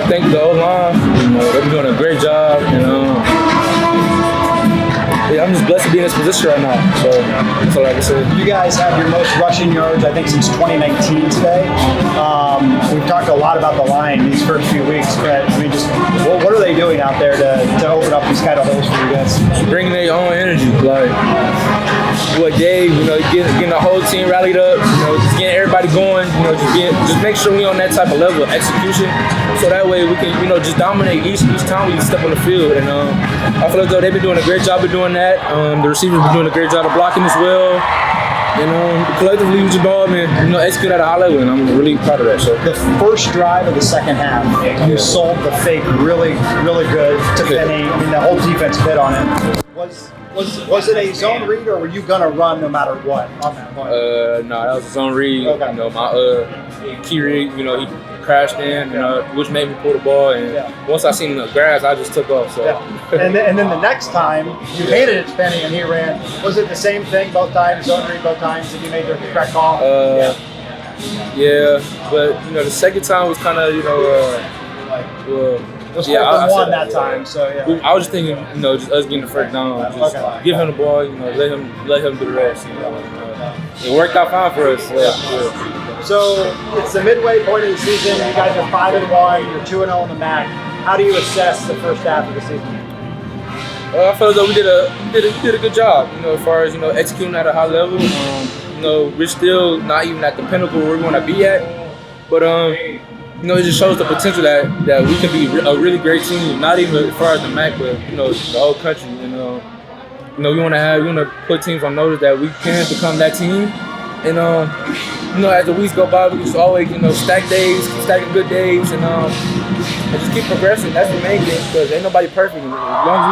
thank the O-line. They've been doing a great job. Yeah, I'm just blessed to be in this position right now. So that's all I can say. You guys have your most rushing yards, I think, since 2019 today. We've talked a lot about the line these first few weeks, but I mean, just what are they doing out there to open up these kind of holes for you guys? Bringing their own energy, like what Dave, getting the whole team rallied up, just getting everybody going, just make sure we on that type of level of execution, so that way we can, just dominate each time we step on the field. And I feel as though they've been doing a great job of doing that. The receivers been doing a great job of blocking as well. Collectively, we just all been, execute at a high level, and I'm really proud of that. So the first drive of the second half, you sold the fake really, really good to Benny. I mean, the whole defense bid on it. Was it a zone read, or were you gonna run no matter what on that point? No, that was a zone read. Okay. My key read, he crashed in, which made me pull the ball. And once I seen the grass, I just took off. So. Yeah. And then the next time you handed it to Benny and he ran. Was it the same thing both times? Zone read both times, and you made the correct call? Yeah, but the second time was kind of it was one that time, so yeah. I was just thinking, just us getting the first down, just give him the ball, let him do the rest. It worked out fine for us. So it's the midway point of the season. You guys are 5-1. You're 2-0 in the MAC. How do you assess the first half of the season? I feel as though we did a good job. As far as executing at a high level. We're still not even at the pinnacle where we want to be at, but it just shows the potential that we can be a really great team. Not even as far as the MAC, but the whole country. We want to put teams on notice that we can become that team. And as the weeks go by, we just always stack days, keep stacking good days, and just keep progressing. That's the main thing, because ain't nobody perfect. As long as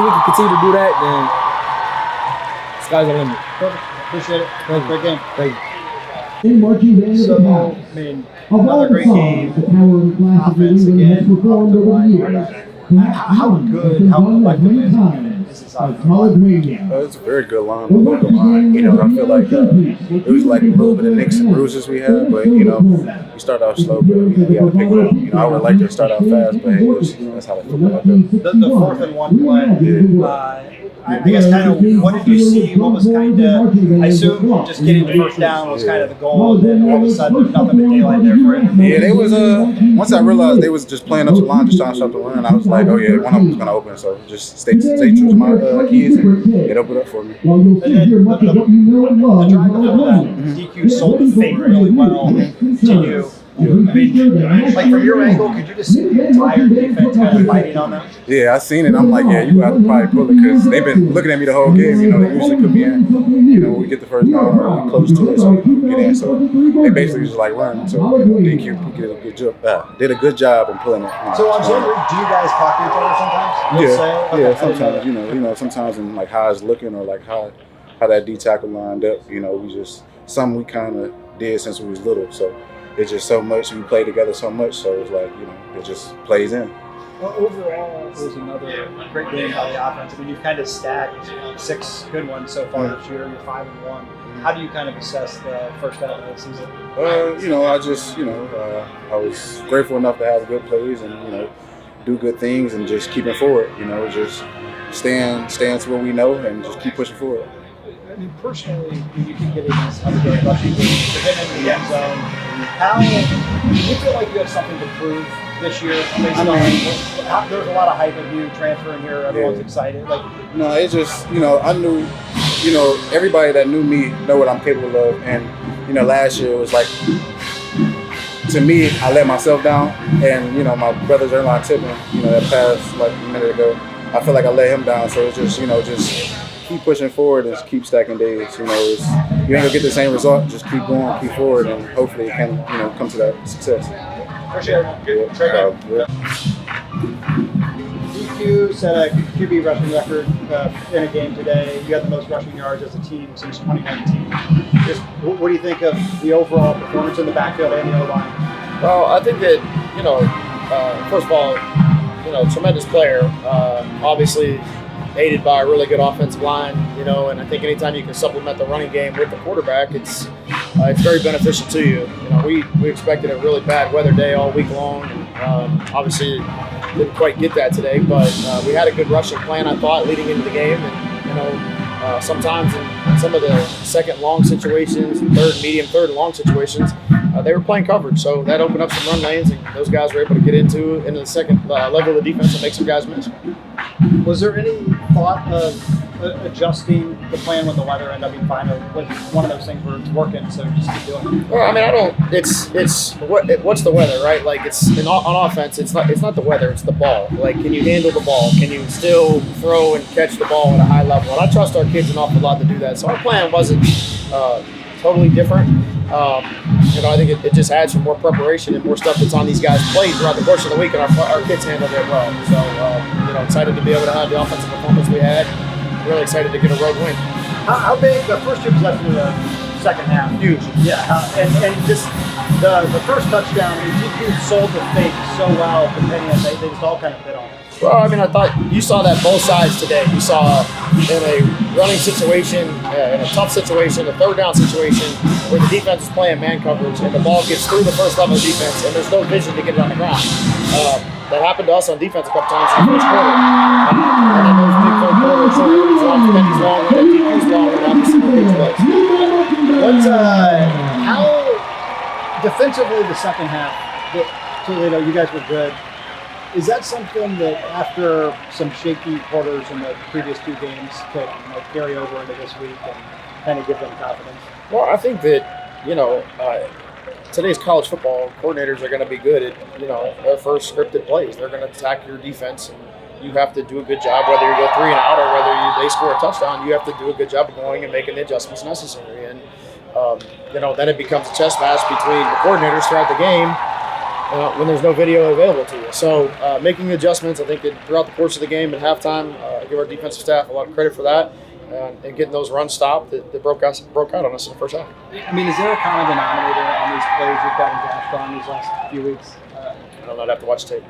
we can continue to do that, then sky's the limit. Perfect. Appreciate it. Great game. Thank you. So, I mean, another great game. Offense again. Off the line. How good, how collective is this offense? It's a very good line. I feel like it was like a little bit of nicks and bruises we had, but we started off slow, but we had to pick it up. I would like to start out fast, but that's how the football goes. The 4th and 1 play. I guess kind of what did you see? What was kind of, I assume just getting the first down was kind of the goal, and then all of a sudden there's nothing but daylight there for it. Yeah, they was once I realized they was just playing up to the line, just trying to stop the run, I was like, oh yeah, one of them was gonna open, so just stay true to my keys and it opened up for me. And then the drive before that, DQ sold the fake really well to you. I mean, like from your angle, could you just see the entire defense kind of fighting on them? Yeah, I seen it. I'm like, yeah, you have to probably pull it, because they've been looking at me the whole game. They usually put me in. When we get the first down or we close to it, so we get in. So they basically just like run. So DQ did a good job in pulling it. So on zone read, do you guys talk to each other sometimes? Yeah, sometimes. Sometimes in like how it's looking, or like how that D tackle lined up. We kind of did since we was little. So. It's just so much, we play together so much, so it's like, it just plays in. Well, overall, it was another great game by the offense. I mean, you've kind of stacked 6 good ones so far this year. You're 5-1. How do you kind of assess the first half of the season? I was grateful enough to have good plays and, do good things and just keep it forward. Just stand to what we know and just keep pushing forward. I mean, personally, you keep getting these other rushing games to get into the end zone. How do you feel like you have something to prove this year? Based on there's a lot of hype of you transferring here. Everyone's excited. No, it's just I knew everybody that knew me know what I'm capable of, and last year it was like, to me, I let myself down, and my brother's airline tipping, that passed like a minute ago. I feel like I let him down, so it's just just keep pushing forward and keep stacking days. You ain't gonna get the same result. Just keep going, keep forward, and hopefully it can come to that success. Appreciate it. DQ set a QB rushing record in a game today. You got the most rushing yards as a team since 2019. Just what do you think of the overall performance in the backfield and the O-line? Well, I think that first of all, tremendous player. Obviously, aided by a really good offensive line, and I think anytime you can supplement the running game with the quarterback, it's it's very beneficial to you. You know, we expected a really bad weather day all week long, and obviously didn't quite get that today. But we had a good rushing plan, I thought, leading into the game, and you know, sometimes in some of the second long situations, third and long situations, they were playing coverage, so that opened up some run lanes, and those guys were able to get into the second level of the defense and make some guys miss. Was there any thought of adjusting the plan when the weather ended up being fine, or was it one of those things where it's working, so just keep doing it? Well, I mean, I don't. What's the weather, right? Like on offense, it's not the weather, it's the ball. Like, can you handle the ball? Can you still throw and catch the ball at a high level? And I trust our kids an awful lot to do that. So our plan wasn't totally different. You know, I think it just adds some more preparation and more stuff that's on these guys' plate throughout the course of the week, and our kids handled it well. So, you know, excited to be able to have the offensive performance we had. Really excited to get a road win. How big the first two possessions of the second half? Huge. Yeah, and just the first touchdown, you sold the fake so well, depending on they just all kind of fit on it. Well, I mean, I thought you saw that both sides today. You saw in a running situation, in a tough situation, a third down situation, where the defense is playing man coverage and the ball gets through the first level of defense and there's no vision to get it on the ground. That happened to us on defense a couple times in the first quarter. And then those big third quarters, so it's long, Benny's long, and DQ's long, and obviously the big plays. How defensively the second half, Toledo, you guys were good. Is that something that after some shaky quarters in the previous two games could carry over into this week and kind of give them confidence? Well, I think that, you know, today's college football coordinators are going to be good at, you know, their first scripted plays. They're going to attack your defense, and you have to do a good job, whether you go 3 and out or whether they score a touchdown. You have to do a good job of going and making the adjustments necessary. And, you know, then it becomes a chess match between the coordinators throughout the game when there's no video available to you. So making the adjustments, I think that throughout the course of the game at halftime, give our defensive staff a lot of credit for that. And getting those runs stopped that broke out on us in the first half. I mean, is there a common denominator on these plays you've gotten gashed on these last few weeks? I don't know. I'd have to watch tape.